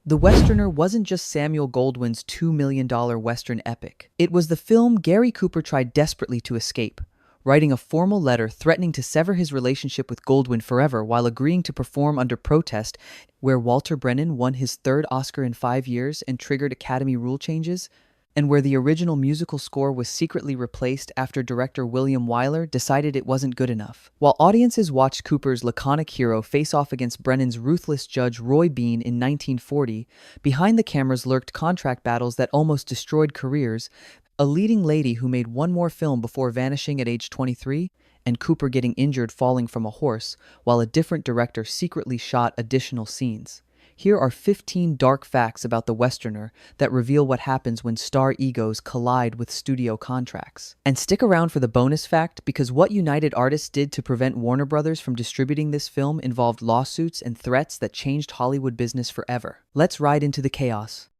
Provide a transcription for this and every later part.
The Westerner wasn't just Samuel Goldwyn's $2 million Western epic. It was the film Gary Cooper tried desperately to escape, writing a formal letter threatening to sever his relationship with Goldwyn forever while agreeing to perform under protest, where Walter Brennan won his third Oscar in 5 years and triggered Academy rule changes, and where the original musical score was secretly replaced after director William Wiler decided it wasn't good enough. While audiences watched Cooper's laconic hero face off against Brennan's ruthless judge Roy Bean in 1940, behind the cameras lurked contract battles that almost destroyed careers, a leading lady who made one more film before vanishing at age 23, and Cooper getting injured falling from a horse, while a different director secretly shot additional scenes. Here are 15 dark facts about the Westerner that reveal what happens when star egos collide with studio contracts. And stick around for the bonus fact, because what United Artists did to prevent Warner Brothers from distributing this film involved lawsuits and threats that changed Hollywood business forever. Let's ride into the chaos.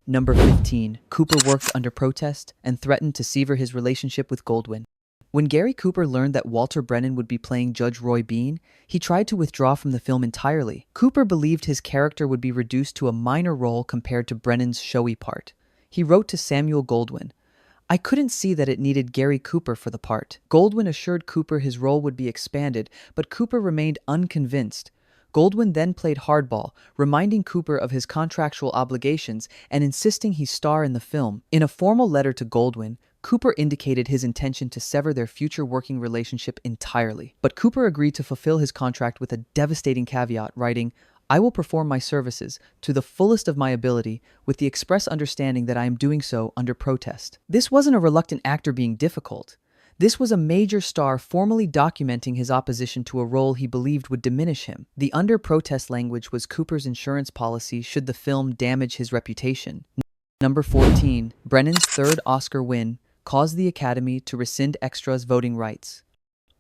Number 15. Cooper worked under protest and threatened to sever his relationship with Goldwyn. When Gary Cooper learned that Walter Brennan would be playing Judge Roy Bean, he tried to withdraw from the film entirely. Cooper believed his character would be reduced to a minor role compared to Brennan's showy part. He wrote to Samuel Goldwyn, "I couldn't see that it needed Gary Cooper for the part." Goldwyn assured Cooper his role would be expanded, but Cooper remained unconvinced. Goldwyn then played hardball, reminding Cooper of his contractual obligations and insisting he star in the film. In a formal letter to Goldwyn, Cooper indicated his intention to sever their future working relationship entirely. But Cooper agreed to fulfill his contract with a devastating caveat, writing, "I will perform my services to the fullest of my ability with the express understanding that I am doing so under protest." This wasn't a reluctant actor being difficult. This was a major star formally documenting his opposition to a role he believed would diminish him. The under protest language was Cooper's insurance policy should the film damage his reputation. Number 14. Brennan's third Oscar win caused the Academy to rescind extras' voting rights.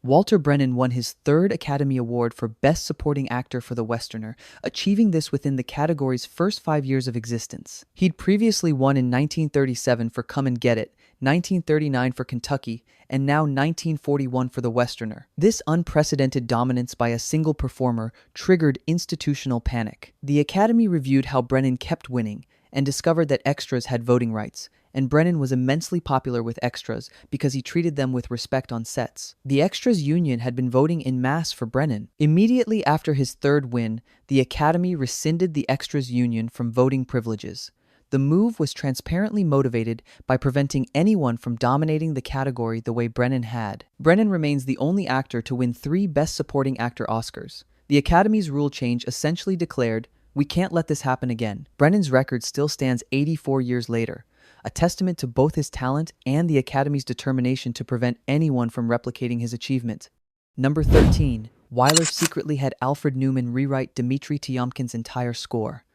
Walter Brennan won his third Academy Award for Best Supporting Actor for The Westerner, achieving this within the category's first 5 years of existence. He'd previously won in 1937 for Come and Get It, 1939 for Kentucky, and now 1941 for The Westerner. This unprecedented dominance by a single performer triggered institutional panic. The Academy reviewed how Brennan kept winning and discovered that extras had voting rights, and Brennan was immensely popular with extras because he treated them with respect on sets. The Extras Union had been voting en masse for Brennan. Immediately after his third win, the Academy rescinded the Extras Union from voting privileges. The move was transparently motivated by preventing anyone from dominating the category the way Brennan had. Brennan remains the only actor to win 3 Best Supporting Actor Oscars. The Academy's rule change essentially declared, "We can't let this happen again." Brennan's record still stands 84 years later, a testament to both his talent and the Academy's determination to prevent anyone from replicating his achievement. Number 13. Wiler secretly had Alfred Newman rewrite Dmitri Tiomkin's entire score.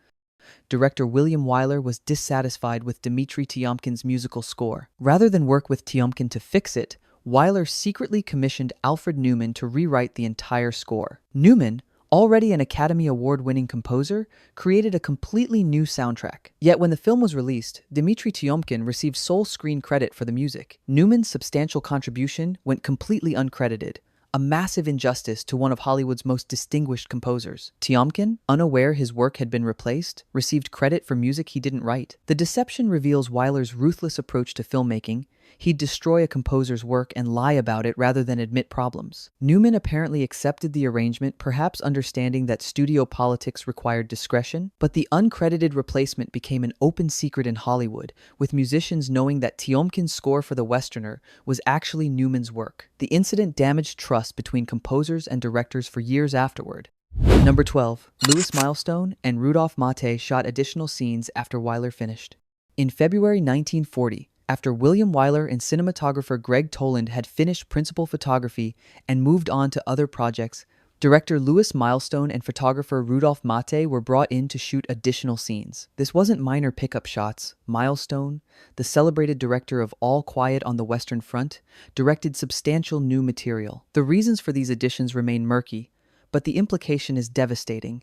Director William Wiler was dissatisfied with Dmitri Tiomkin's musical score. Rather than work with Tiomkin to fix it, Wiler secretly commissioned Alfred Newman to rewrite the entire score. Newman, already an Academy Award-winning composer, created a completely new soundtrack. Yet when the film was released, Dmitri Tiomkin received sole screen credit for the music. Newman's substantial contribution went completely uncredited, a massive injustice to one of Hollywood's most distinguished composers. Tiomkin, unaware his work had been replaced, received credit for music he didn't write. The deception reveals Wiler's ruthless approach to filmmaking. He'd destroy a composer's work and lie about it rather than admit problems. Newman apparently accepted the arrangement, perhaps understanding that studio politics required discretion, but the uncredited replacement became an open secret in Hollywood, with musicians knowing that Tiomkin's score for The Westerner was actually Newman's work. The incident damaged trust between composers and directors for years afterward. Number 12. Louis Milestone and Rudolph Maté shot additional scenes after Wiler finished. In February 1940, after William Wiler and cinematographer Greg Toland had finished principal photography and moved on to other projects, director Louis Milestone and photographer Rudolph Maté were brought in to shoot additional scenes. This wasn't minor pickup shots. Milestone, the celebrated director of All Quiet on the Western Front, directed substantial new material. The reasons for these additions remain murky, but the implication is devastating.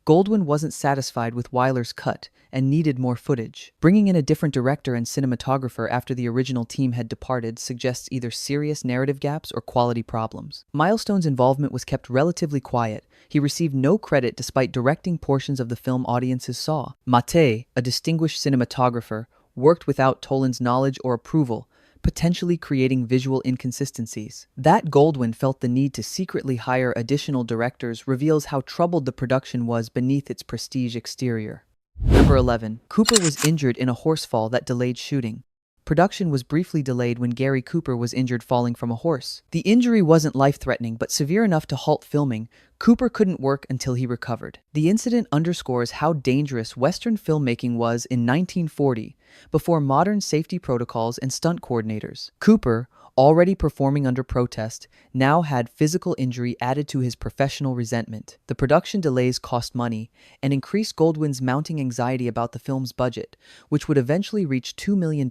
Goldwyn wasn't satisfied with Wiler's cut and needed more footage. Bringing in a different director and cinematographer after the original team had departed suggests either serious narrative gaps or quality problems. Milestone's involvement was kept relatively quiet. He received no credit despite directing portions of the film audiences saw. Mate, a distinguished cinematographer, worked without Toland's knowledge or approval, potentially creating visual inconsistencies. That Goldwyn felt the need to secretly hire additional directors reveals how troubled the production was beneath its prestige exterior. Number 11. Cooper was injured in a horsefall that delayed shooting. Production was briefly delayed when Gary Cooper was injured falling from a horse. The injury wasn't life-threatening, but severe enough to halt filming. Cooper couldn't work until he recovered. The incident underscores how dangerous Western filmmaking was in 1940, before modern safety protocols and stunt coordinators. Cooper, already performing under protest, now had physical injury added to his professional resentment. The production delays cost money and increased Goldwyn's mounting anxiety about the film's budget, which would eventually reach $2 million.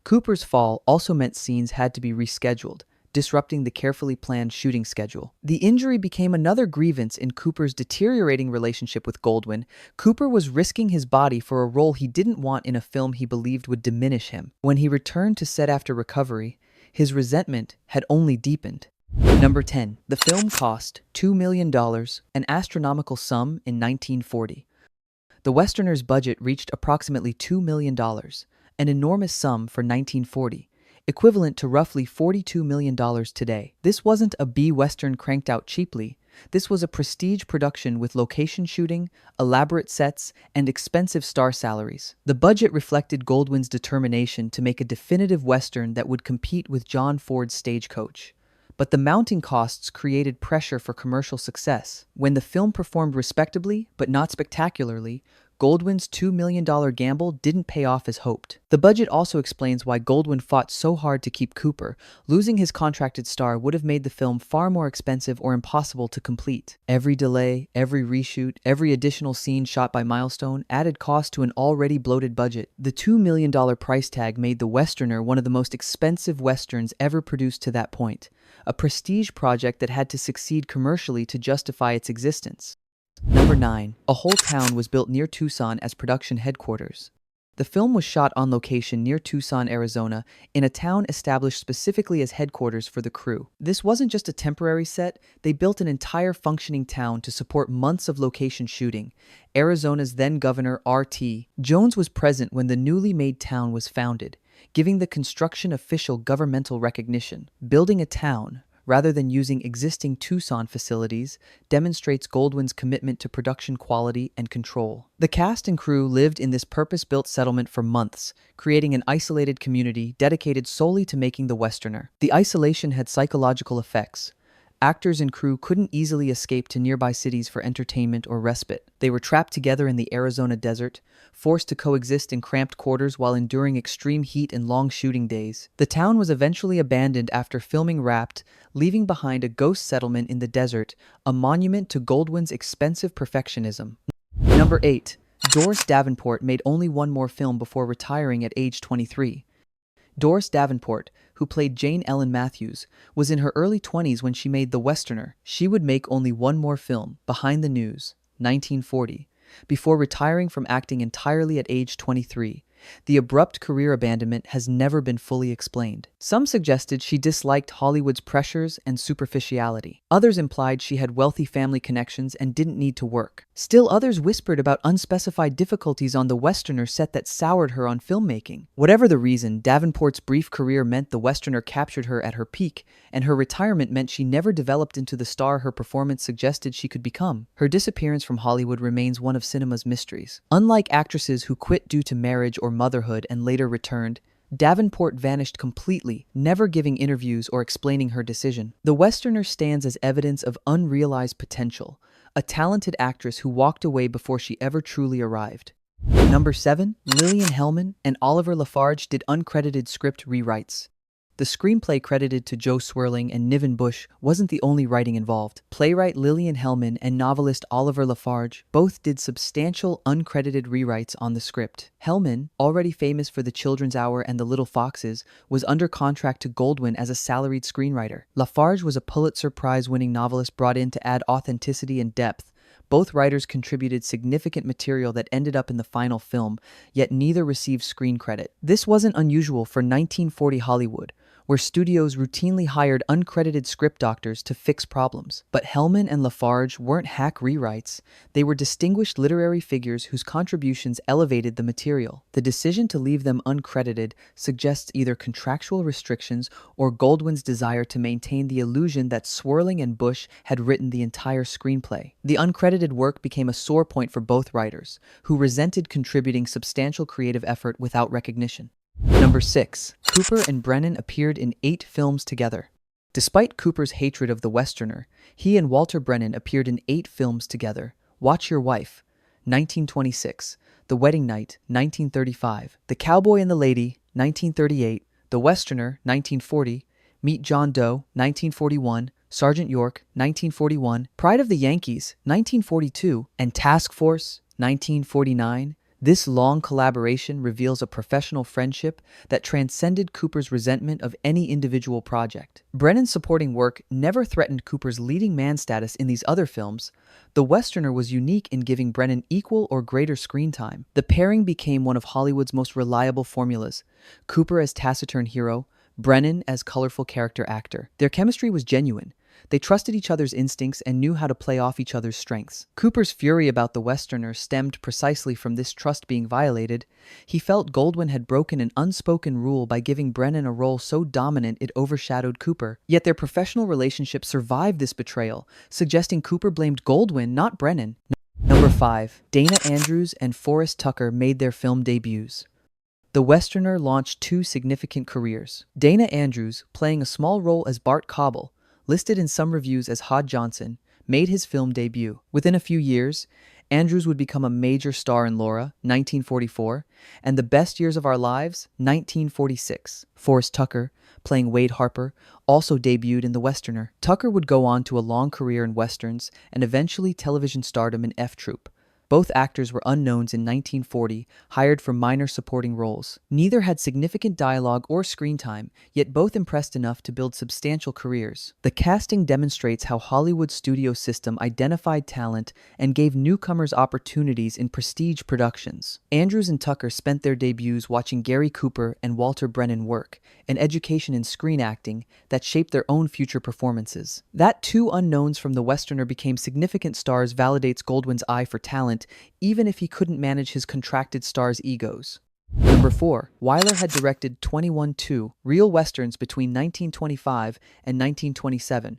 Cooper's fall also meant scenes had to be rescheduled, disrupting the carefully planned shooting schedule. The injury became another grievance in Cooper's deteriorating relationship with Goldwyn. Cooper was risking his body for a role he didn't want in a film he believed would diminish him. When he returned to set after recovery, his resentment had only deepened. Number 10. The film cost $2 million, an astronomical sum in 1940. The Westerner's budget reached approximately $2 million, an enormous sum for 1940, equivalent to roughly $42 million today. This wasn't a B-Western cranked out cheaply. This was a prestige production with location shooting, elaborate sets, and expensive star salaries. The budget reflected Goldwyn's determination to make a definitive Western that would compete with John Ford's Stagecoach. But the mounting costs created pressure for commercial success. When the film performed respectably, but not spectacularly, Goldwyn's $2 million gamble didn't pay off as hoped. The budget also explains why Goldwyn fought so hard to keep Cooper. Losing his contracted star would have made the film far more expensive or impossible to complete. Every delay, every reshoot, every additional scene shot by Milestone added cost to an already bloated budget. The $2 million price tag made The Westerner one of the most expensive Westerns ever produced to that point, a prestige project that had to succeed commercially to justify its existence. Number 9. A whole town was built near Tucson as production headquarters. The film was shot on location near Tucson, Arizona, in a town established specifically as headquarters for the crew. This wasn't just a temporary set, they built an entire functioning town to support months of location shooting. Arizona's then-governor, R.T. Jones, was present when the newly made town was founded, giving the construction official governmental recognition. Building a town, rather than using existing Tucson facilities, demonstrates Goldwyn's commitment to production quality and control. The cast and crew lived in this purpose-built settlement for months, creating an isolated community dedicated solely to making the Westerner. The isolation had psychological effects. Actors and crew couldn't easily escape to nearby cities for entertainment or respite. They were trapped together in the Arizona desert, forced to coexist in cramped quarters while enduring extreme heat and long shooting days. The town was eventually abandoned after filming wrapped, leaving behind a ghost settlement in the desert, a monument to Goldwyn's expensive perfectionism. Number 8. Doris Davenport made only one more film before retiring at age 23. Doris Davenport, who played Jane Ellen Matthews, was in her early 20s when she made The Westerner. She would make only one more film, Behind the News, 1940, before retiring from acting entirely at age 23. The abrupt career abandonment has never been fully explained. Some suggested she disliked Hollywood's pressures and superficiality. Others implied she had wealthy family connections and didn't need to work. Still others whispered about unspecified difficulties on the Westerner set that soured her on filmmaking. Whatever the reason, Davenport's brief career meant the Westerner captured her at her peak, and her retirement meant she never developed into the star her performance suggested she could become. Her disappearance from Hollywood remains one of cinema's mysteries. Unlike actresses who quit due to marriage or motherhood and later returned, Davenport vanished completely, never giving interviews or explaining her decision. The Westerner stands as evidence of unrealized potential, a talented actress who walked away before she ever truly arrived. Number 7. Lillian Hellman and Oliver Lafarge did uncredited script rewrites. The screenplay credited to Joe Swirling and Niven Bush wasn't the only writing involved. Playwright Lillian Hellman and novelist Oliver Lafarge both did substantial uncredited rewrites on the script. Hellman, already famous for The Children's Hour and The Little Foxes, was under contract to Goldwyn as a salaried screenwriter. Lafarge was a Pulitzer Prize-winning novelist brought in to add authenticity and depth, Both writers contributed significant material that ended up in the final film, yet neither received screen credit. This wasn't unusual for 1940 Hollywood, where studios routinely hired uncredited script doctors to fix problems. But Hellman and Lafarge weren't hack rewrites. They were distinguished literary figures whose contributions elevated the material. The decision to leave them uncredited suggests either contractual restrictions or Goldwyn's desire to maintain the illusion that Swerling and Bush had written the entire screenplay. The uncredited work became a sore point for both writers, who resented contributing substantial creative effort without recognition. Number 6. Cooper and Brennan appeared in 8 films together. Despite Cooper's hatred of the Westerner, he and Walter Brennan appeared in 8 films together. Watch Your Wife, 1926, The Wedding Night, 1935, The Cowboy and the Lady, 1938, The Westerner, 1940, Meet John Doe, 1941, Sergeant York, 1941, Pride of the Yankees, 1942, and Task Force, 1949. This long collaboration reveals a professional friendship that transcended Cooper's resentment of any individual project. Brennan's supporting work never threatened Cooper's leading man status in these other films. The Westerner was unique in giving Brennan equal or greater screen time. The pairing became one of Hollywood's most reliable formulas. Cooper as taciturn hero, Brennan as colorful character actor. Their chemistry was genuine. They trusted each other's instincts and knew how to play off each other's strengths. Cooper's fury about the Westerner stemmed precisely from this trust being violated. He felt Goldwyn had broken an unspoken rule by giving Brennan a role so dominant it overshadowed Cooper. Yet their professional relationship survived this betrayal, suggesting Cooper blamed Goldwyn, not Brennan. Number 5. Dana Andrews and Forrest Tucker made their film debuts. The Westerner launched 2 significant careers. Dana Andrews, playing a small role as Bart Cobble, listed in some reviews as Hod Johnson, made his film debut. Within a few years, Andrews would become a major star in Laura, 1944, and The Best Years of Our Lives, 1946. Forrest Tucker, playing Wade Harper, also debuted in The Westerner. Tucker would go on to a long career in westerns and eventually television stardom in F Troop. Both actors were unknowns in 1940, hired for minor supporting roles. Neither had significant dialogue or screen time, yet both impressed enough to build substantial careers. The casting demonstrates how Hollywood's studio system identified talent and gave newcomers opportunities in prestige productions. Andrews and Tucker spent their debuts watching Gary Cooper and Walter Brennan work, an education in screen acting that shaped their own future performances. That 2 unknowns from the Westerner became significant stars validates Goldwyn's eye for talent, even if he couldn't manage his contracted stars' egos. Number 4. Wiler had directed 21 real westerns between 1925 and 1927.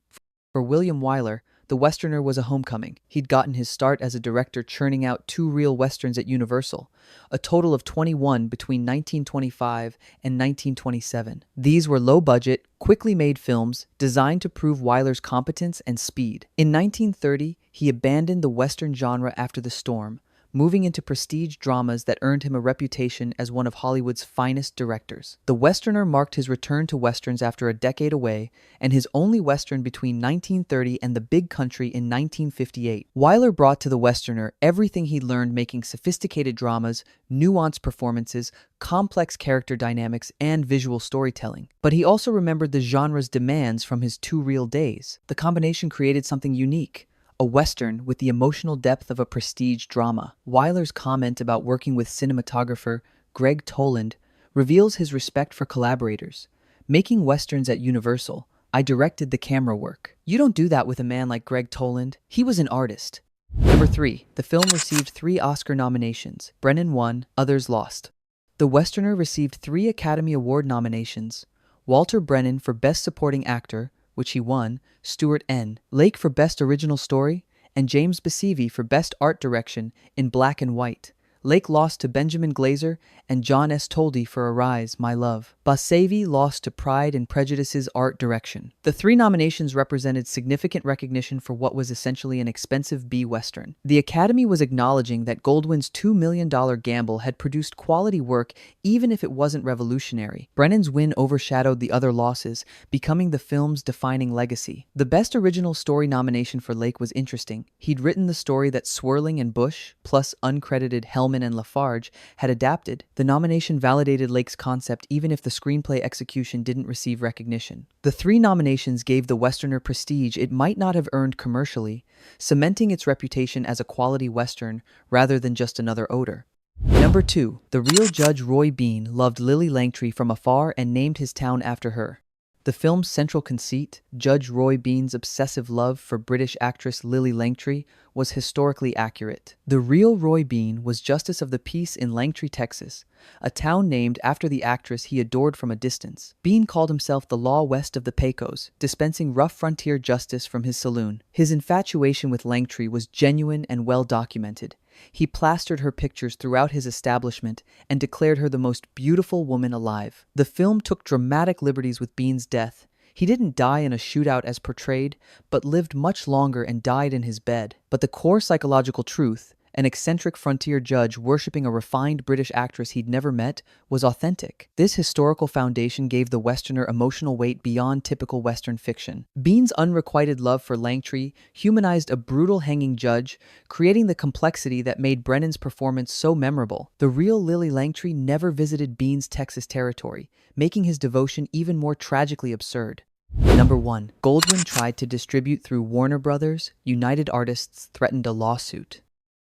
For William Wiler, The Westerner was a homecoming. He'd gotten his start as a director churning out 2 real westerns at Universal, a total of 21 between 1925 and 1927. These were low-budget, quickly made films designed to prove Wiler's competence and speed. In 1930, he abandoned the western genre after The Storm, moving into prestige dramas that earned him a reputation as one of Hollywood's finest directors. The Westerner marked his return to westerns after a decade away, and his only western between 1930 and The Big Country in 1958. Wiler brought to the Westerner everything he learned making sophisticated dramas, nuanced performances, complex character dynamics, and visual storytelling. But he also remembered the genre's demands from his 2 real days. The combination created something unique, a western with the emotional depth of a prestige drama. Wiler's comment about working with cinematographer Greg Toland reveals his respect for collaborators. Making westerns at Universal, I directed the camera work. You don't do that with a man like Greg Toland. He was an artist. Number 3. The film received 3 Oscar nominations. Brennan won, others lost. The Westerner received 3 Academy Award nominations. Walter Brennan for Best Supporting Actor, which he won, Stuart N. Lake for Best Original Story, and James Basevi for Best Art Direction in Black and White. Lake lost to Benjamin Glazer and John S. Toldy for Arise, My Love. Basevi lost to Pride and Prejudice's art direction. The 3 nominations represented significant recognition for what was essentially an expensive B-Western. The Academy was acknowledging that Goldwyn's $2 million gamble had produced quality work even if it wasn't revolutionary. Brennan's win overshadowed the other losses, becoming the film's defining legacy. The Best Original Story nomination for Lake was interesting. He'd written the story that Swerling and Bush, plus uncredited Hellman Spellman and Lafarge, had adapted, the nomination validated Lake's concept even if the screenplay execution didn't receive recognition. The 3 nominations gave the Westerner prestige it might not have earned commercially, cementing its reputation as a quality Western rather than just another odor. Number 2. The real Judge Roy Bean loved Lily Langtry from afar and named his town after her. The film's central conceit, Judge Roy Bean's obsessive love for British actress Lily Langtry, was historically accurate. The real Roy Bean was Justice of the Peace in Langtry, Texas, a town named after the actress he adored from a distance. Bean called himself the law west of the Pecos, dispensing rough frontier justice from his saloon. His infatuation with Langtry was genuine and well documented. He plastered her pictures throughout his establishment and declared her the most beautiful woman alive. The film took dramatic liberties with Bean's death. He didn't die in a shootout as portrayed, but lived much longer and died in his bed. But the core psychological truth, an eccentric frontier judge worshipping a refined British actress he'd never met, was authentic. This historical foundation gave the Westerner emotional weight beyond typical Western fiction. Bean's unrequited love for Langtry humanized a brutal hanging judge, creating the complexity that made Brennan's performance so memorable. The real Lily Langtry never visited Bean's Texas territory, making his devotion even more tragically absurd. Number 1. Goldwyn tried to distribute through Warner Brothers. United Artists threatened a lawsuit.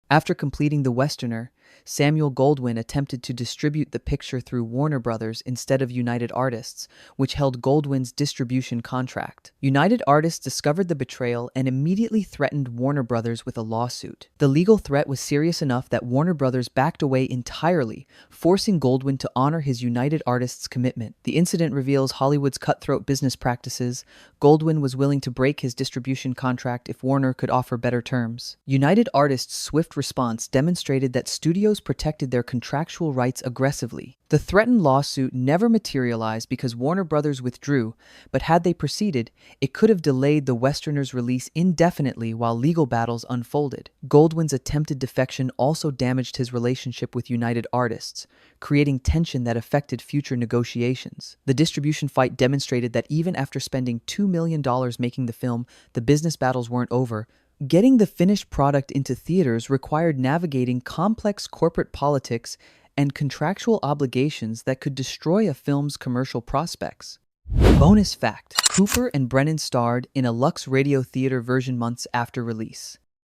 After completing The Westerner, Samuel Goldwyn attempted to distribute the picture through Warner Brothers instead of United Artists, which held Goldwyn's distribution contract. United Artists discovered the betrayal and immediately threatened Warner Brothers with a lawsuit. The legal threat was serious enough that Warner Brothers backed away entirely, forcing Goldwyn to honor his United Artists commitment. The incident reveals Hollywood's cutthroat business practices. Goldwyn was willing to break his distribution contract if Warner could offer better terms. United Artists' swift response demonstrated that studios protected their contractual rights aggressively. The threatened lawsuit never materialized because Warner Brothers withdrew, but had they proceeded, it could have delayed the Westerner's release indefinitely while legal battles unfolded. Goldwyn's attempted defection also damaged his relationship with United Artists, creating tension that affected future negotiations. The distribution fight demonstrated that even after spending $2 million making the film, the business battles weren't over. Getting the finished product into theaters required navigating complex corporate politics and contractual obligations that could destroy a film's commercial prospects. Bonus fact: Cooper and Brennan starred in a Lux Radio Theater version months after release.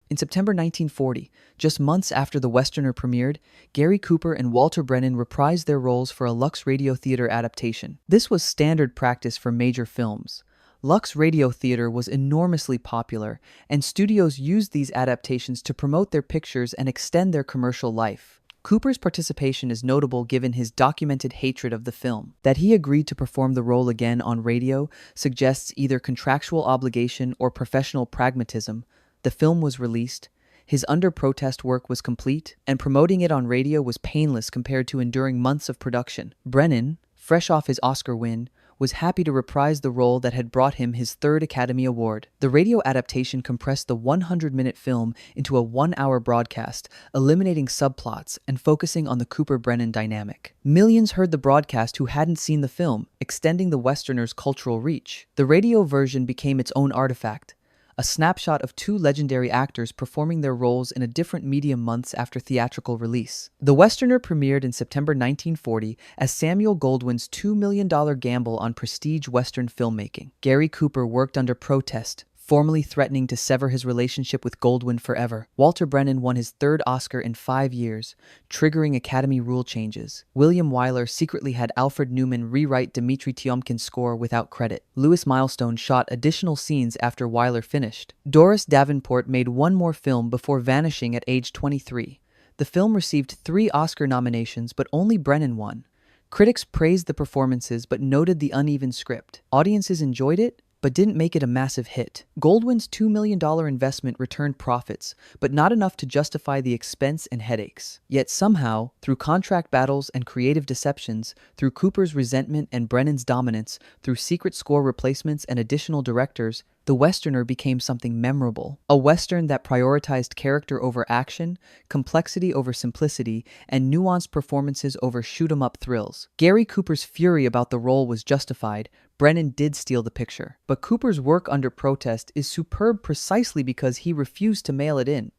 In September 1940, just months after The Westerner premiered, Gary Cooper and Walter Brennan reprised their roles for a Lux Radio Theater adaptation. This was standard practice for major films. Lux Radio Theater was enormously popular, and studios used these adaptations to promote their pictures and extend their commercial life. Cooper's participation is notable given his documented hatred of the film. That he agreed to perform the role again on radio suggests either contractual obligation or professional pragmatism. The film was released, his under protest work was complete, and promoting it on radio was painless compared to enduring months of production. Brennan, fresh off his Oscar win, was happy to reprise the role that had brought him his 3rd Academy Award. The radio adaptation compressed the 100-minute film into a 1-hour broadcast, eliminating subplots and focusing on the Cooper-Brennan dynamic. Millions heard the broadcast who hadn't seen the film, extending the Westerner's cultural reach. The radio version became its own artifact, a snapshot of 2 legendary actors performing their roles in a different medium months after theatrical release. The Westerner premiered in September 1940 as Samuel Goldwyn's $2 million gamble on prestige Western filmmaking. Gary Cooper worked under protest, formally threatening to sever his relationship with Goldwyn forever. Walter Brennan won his 3rd Oscar in 5 years, triggering Academy rule changes. William Wiler secretly had Alfred Newman rewrite Dmitri Tiomkin's score without credit. Louis Milestone shot additional scenes after Wiler finished. Doris Davenport made one more film before vanishing at age 23. The film received 3 Oscar nominations, but only Brennan won. Critics praised the performances but noted the uneven script. Audiences enjoyed it, but didn't make it a massive hit. Goldwyn's $2 million investment returned profits, but not enough to justify the expense and headaches. Yet somehow, through contract battles and creative deceptions, through Cooper's resentment and Brennan's dominance, through secret score replacements and additional directors, The Westerner became something memorable. A Western that prioritized character over action, complexity over simplicity, and nuanced performances over shoot-'em-up thrills. Gary Cooper's fury about the role was justified. Brennan did steal the picture. But Cooper's work under protest is superb precisely because he refused to mail it in.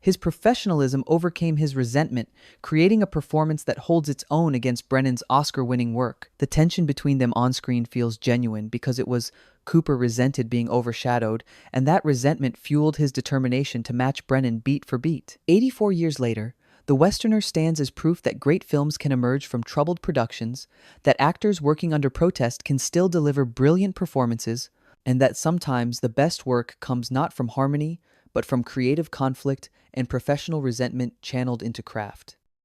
His professionalism overcame his resentment, creating a performance that holds its own against Brennan's Oscar-winning work. The tension between them on screen feels genuine because it was Cooper resented being overshadowed, and that resentment fueled his determination to match Brennan beat for beat. 84 years later, The Westerner stands as proof that great films can emerge from troubled productions, that actors working under protest can still deliver brilliant performances, and that sometimes the best work comes not from harmony, but from creative conflict and professional resentment channeled into craft.